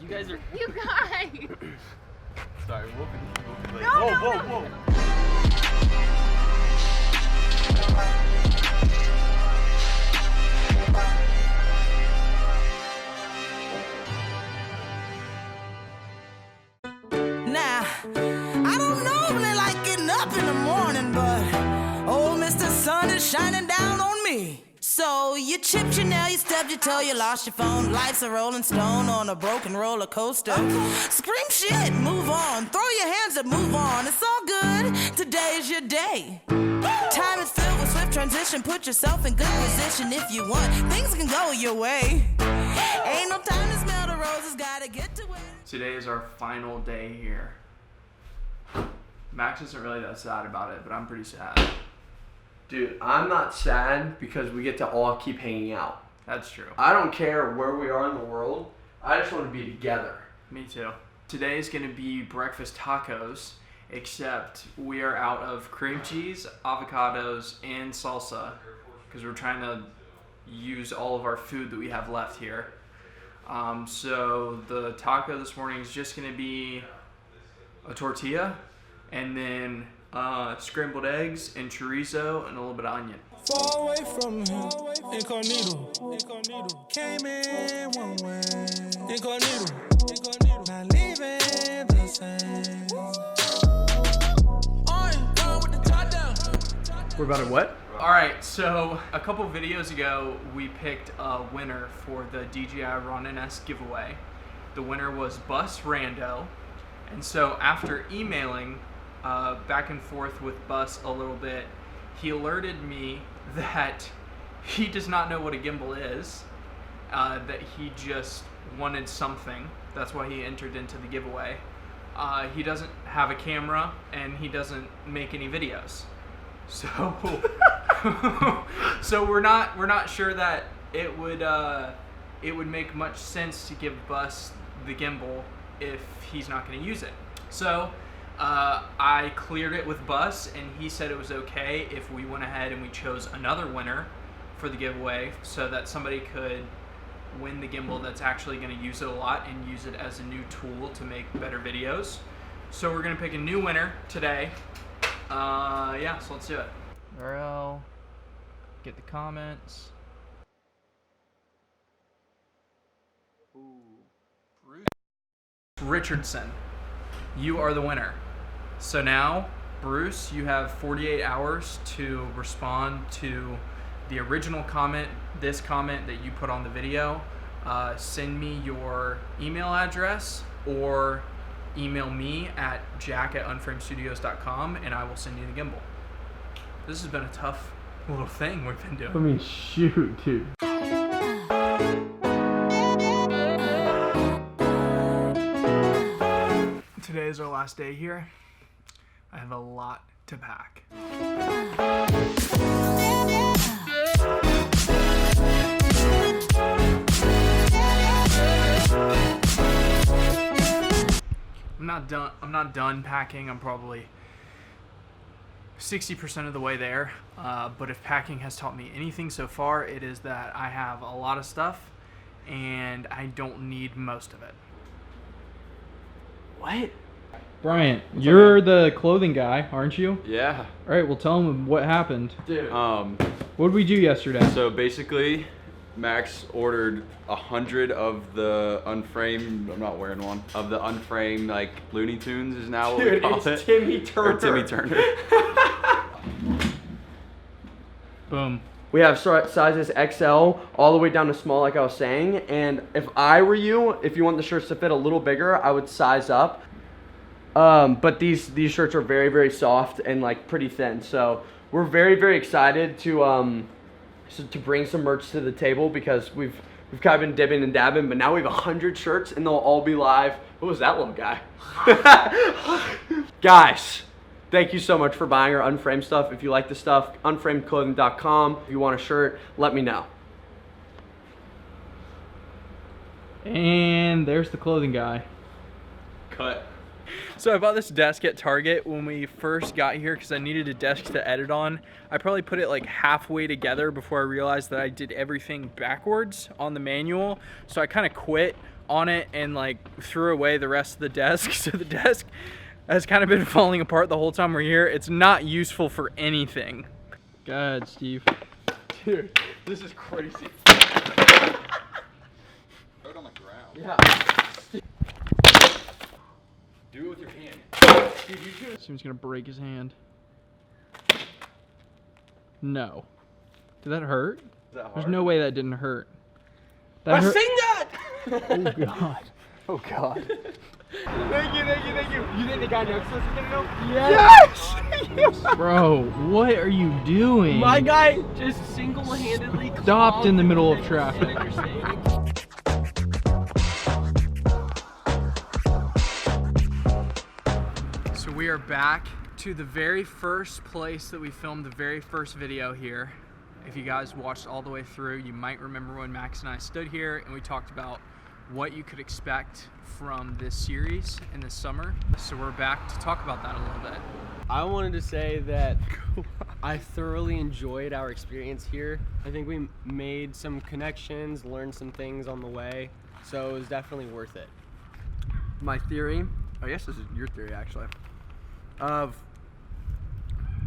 You guys are. You guys. Sorry, we'll be late. No, whoa, no, whoa, no. whoa. Now, I don't normally like getting up in the morning, but old Mr. Sun is shining down on me. So you chipped your nail, you stubbed your toe, you lost your phone. Life's a rolling stone on a broken roller coaster. Scream shit, move on. Throw your hands up, move on. It's all good. Today's your day. Time is filled with swift transition. Put yourself in good position if you want. Things can go your way. Ain't no time to smell the roses, gotta get to it. Today is our final day here. Max isn't really that sad about it, but I'm pretty sad. Dude, I'm not sad because we get to all keep hanging out. That's true. I don't care where we are in the world. I just want to be together. Me too. Today is going to be breakfast tacos, except we are out of cream cheese, avocados, and salsa because we're trying to use all of our food that we have left here. So the taco this morning is just going to be a tortilla and then scrambled eggs and chorizo and a little bit of onion. Far away from him, incognito. Came in one way, incognito. Not leaving the same. With the top down. We're about to what? All right, so a couple videos ago, we picked a winner for the DJI Ronin S giveaway. The winner was Bus Rando, and so after emailing back and forth with Bus a little bit, he alerted me that he does not know what a gimbal is, that he just wanted something. That's why he entered into the giveaway. He doesn't have a camera and he doesn't make any videos. So so we're not sure that it would make much sense to give Bus the gimbal if he's not going to use it. So I cleared it with Bus, and he said it was okay if we went ahead and we chose another winner for the giveaway so that somebody could win the gimbal that's actually going to use it a lot and use it as a new tool to make better videos. So we're going to pick a new winner today. Yeah, so let's do it. URL, get the comments. Ooh, Bruce Richardson, you are the winner. So now, Bruce, you have 48 hours to respond to the original comment, this comment that you put on the video. Send me your email address or email me at jack@unframestudios.com and I will send you the gimbal. This has been a tough little thing we've been doing. I mean, shoot, dude. Today is our last day here. I have a lot to pack. I'm not done packing. I'm probably 60% of the way there. But if packing has taught me anything so far, it is that I have a lot of stuff and I don't need most of it. What? Bryant, you're the clothing guy, aren't you? Yeah. All right, well, tell them what happened. Dude. What did we do yesterday? So basically, Max ordered 100 of the unframed. I'm not wearing one. Of the unframed, like Looney Tunes is now what we call it's it. Timmy Turner. Or Timmy Turner. Boom. We have sizes XL all the way down to small, like I was saying. And if I were you, if you want the shirts to fit a little bigger, I would size up. But these shirts are very, very soft and like pretty thin. So we're very, very excited to bring some merch to the table because we've kind of been dipping and dabbing, but now we have 100 shirts and they'll all be live. What was that little guy? Guys, thank you so much for buying our Unframed stuff. If you like the stuff, unframedclothing.com. If you want a shirt, let me know. And there's the clothing guy. Cut. So I bought this desk at Target when we first got here because I needed a desk to edit on. I probably put it like halfway together before I realized that I did everything backwards on the manual. So I kind of quit on it and like threw away the rest of the desk. So the desk has kind of been falling apart the whole time we're here. It's not useful for anything. Go ahead, Steve. Dude, this is crazy. Throw it on the ground. Yeah. Do it with your hand. Steve's gonna break his hand. No. Did that hurt? There's no way that didn't hurt. That hurt. that! Oh god. Oh god. Thank you. You think the guy next to us is gonna know? Yes! Bro, what are you doing? My guy just single-handedly Stopped in the middle of traffic. So we are back to the very first place that we filmed the very first video here. If you guys watched all the way through, you might remember when Max and I stood here and we talked about what you could expect from this series in the summer. So we're back to talk about that a little bit. I wanted to say that I thoroughly enjoyed our experience here. I think we made some connections, learned some things on the way, so it was definitely worth it. My theory, I guess this is your theory actually, of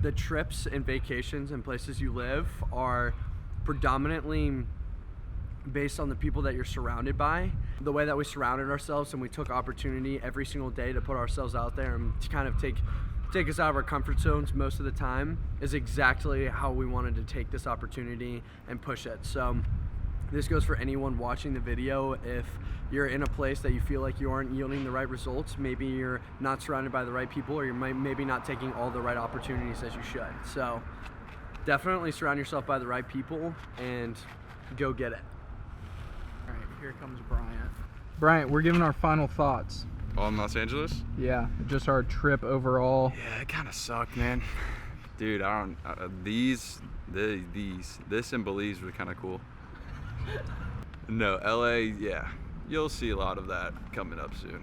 the trips and vacations and places you live are predominantly based on the people that you're surrounded by. The way that we surrounded ourselves and we took opportunity every single day to put ourselves out there and to kind of take us out of our comfort zones most of the time is exactly how we wanted to take this opportunity and push it. So this goes for anyone watching the video. If you're in a place that you feel like you aren't yielding the right results, maybe you're not surrounded by the right people, or you're maybe not taking all the right opportunities as you should. So definitely surround yourself by the right people and go get it. All right, here comes Bryant. Bryant, we're giving our final thoughts. On Los Angeles? Yeah, just our trip overall. Yeah, it kind of sucked, man. Dude, I don't. This in Belize was kind of cool. No, LA, yeah. You'll see a lot of that coming up soon.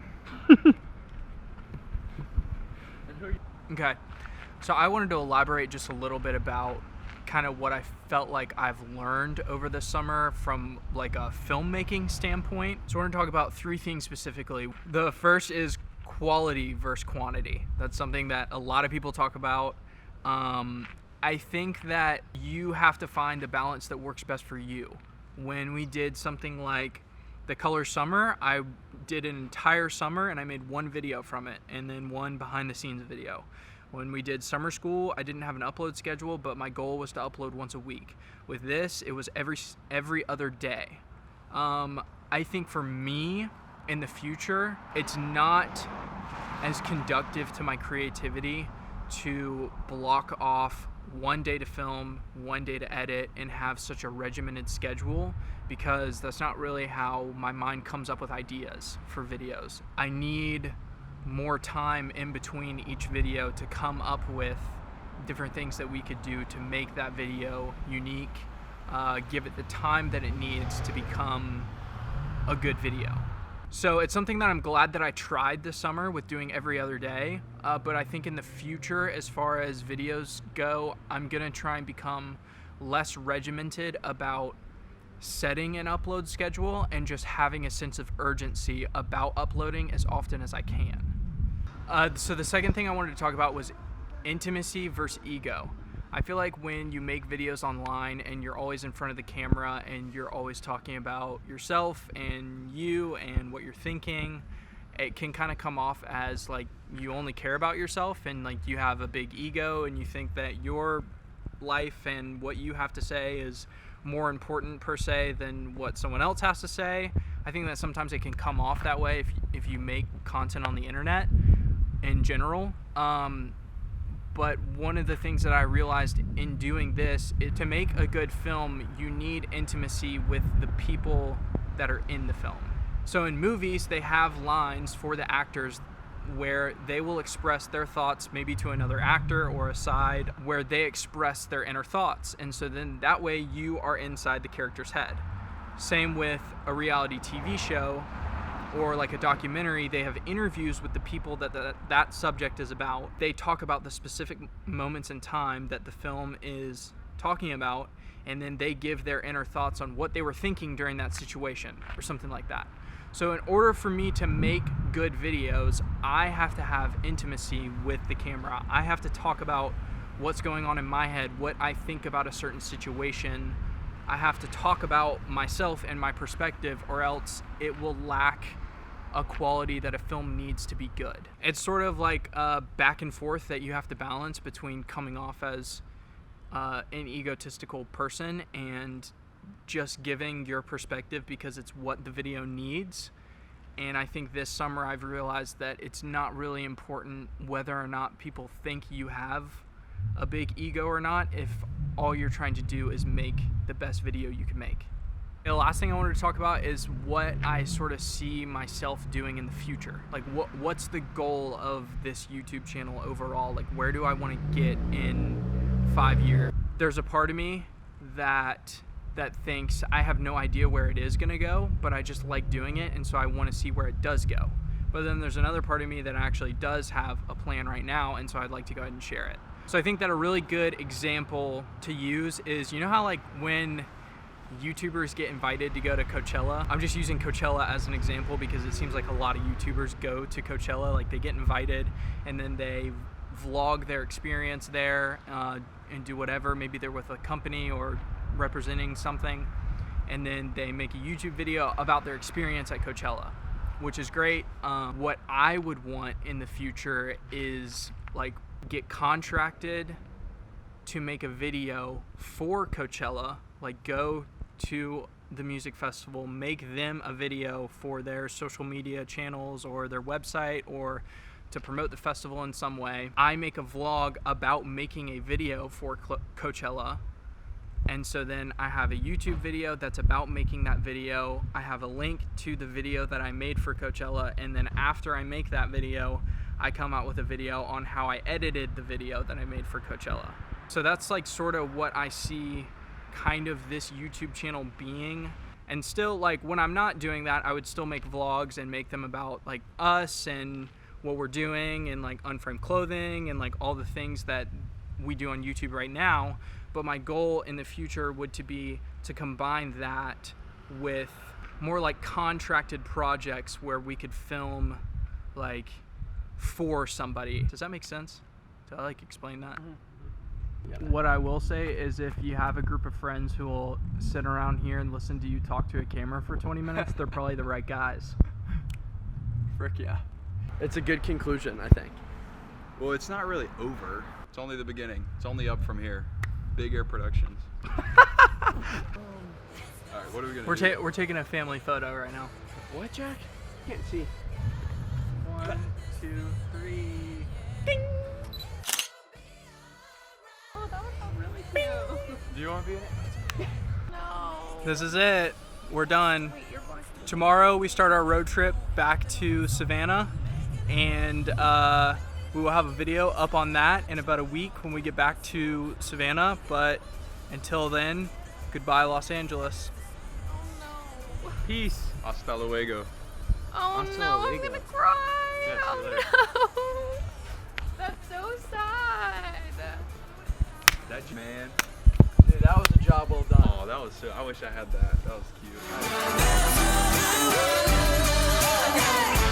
Okay, so I wanted to elaborate just a little bit about kind of what I felt like I've learned over the summer from like a filmmaking standpoint. So we're gonna talk about three things specifically. The first is quality versus quantity. That's something that a lot of people talk about. I think that you have to find the balance that works best for you. When we did something like the Color Summer, I did an entire summer and I made one video from it and then one behind the scenes video. When we did Summer School, I didn't have an upload schedule, but my goal was to upload once a week. With this, it was every other day. I think for me, in the future, it's not as conductive to my creativity to block off one day to film, one day to edit, and have such a regimented schedule, because that's not really how my mind comes up with ideas for videos. I need more time in between each video to come up with different things that we could do to make that video unique, give it the time that it needs to become a good video. So it's something that I'm glad that I tried this summer with doing every other day, but I think in the future, as far as videos go, I'm gonna try and become less regimented about setting an upload schedule and just having a sense of urgency about uploading as often as I can. So the second thing I wanted to talk about was intimacy versus ego. I feel like when you make videos online and you're always in front of the camera and you're always talking about yourself and you and what you're thinking, it can kind of come off as like you only care about yourself and like you have a big ego and you think that your life and what you have to say is more important per se than what someone else has to say. I think that sometimes it can come off that way if you make content on the internet in general. But one of the things that I realized in doing this is to make a good film, you need intimacy with the people that are in the film. So in movies, they have lines for the actors where they will express their thoughts maybe to another actor or aside where they express their inner thoughts. And so then that way you are inside the character's head. Same with a reality TV show or like a documentary, they have interviews with the people that subject is about. They talk about the specific moments in time that the film is talking about, and then they give their inner thoughts on what they were thinking during that situation or something like that. So in order for me to make good videos, I have to have intimacy with the camera. I have to talk about what's going on in my head, what I think about a certain situation. I have to talk about myself and my perspective, or else it will lack a quality that a film needs to be good. It's sort of like a back and forth that you have to balance between coming off as an egotistical person and just giving your perspective because it's what the video needs. And I think this summer I've realized that it's not really important whether or not people think you have a big ego or not, if all you're trying to do is make the best video you can make. The last thing I wanted to talk about is what I sort of see myself doing in the future. Like what's the goal of this YouTube channel overall? Like where do I want to get in 5 years? There's a part of me that thinks I have no idea where it is gonna go, but I just like doing it, and so I want to see where it does go. But then there's another part of me that actually does have a plan right now, and so I'd like to go ahead and share it. So I think that a really good example to use is, you know how like when YouTubers get invited to go to Coachella? I'm just using Coachella as an example because it seems like a lot of YouTubers go to Coachella, like they get invited and then they vlog their experience there and do whatever. Maybe they're with a company or representing something, and then they make a YouTube video about their experience at Coachella, which is great. What I would want in the future is like get contracted to make a video for Coachella, like go to the music festival, make them a video for their social media channels or their website or to promote the festival in some way. I make a vlog about making a video for Coachella, and so then I have a YouTube video that's about making that video. I have a link to the video that I made for Coachella, and then after I make that video, I come out with a video on how I edited the video that I made for Coachella. So that's like sort of what I see kind of this YouTube channel being. And still, like when I'm not doing that, I would still make vlogs and make them about like us and what we're doing and like Unframed clothing and like all the things that we do on YouTube right now. But my goal in the future would to be to combine that with more like contracted projects where we could film like for somebody. Does that make sense? Did I like explain that? Mm-hmm. What I will say is if you have a group of friends who will sit around here and listen to you talk to a camera for 20 minutes, they're probably the right guys. Frick yeah. It's a good conclusion, I think. Well, it's not really over. It's only the beginning. It's only up from here. Big Air Productions. All right, what are we gonna do? We're taking a family photo right now. What, Jack? Can't see. 1, 2, 3. Ding! Oh, that would sound really cute. Do you want to be in it? No. This is it. We're done. Wait, you're going to... Tomorrow we start our road trip back to Savannah, and we will have a video up on that in about a week when we get back to Savannah. But until then, goodbye Los Angeles. Oh no. Peace. Hasta luego. Oh Hasta no, I'm luego. gonna cry. Yeah, see you later. Oh no. That's so sad. That man. Dude, that was a job well done. Oh, that was so. I wish I had that. That was cute.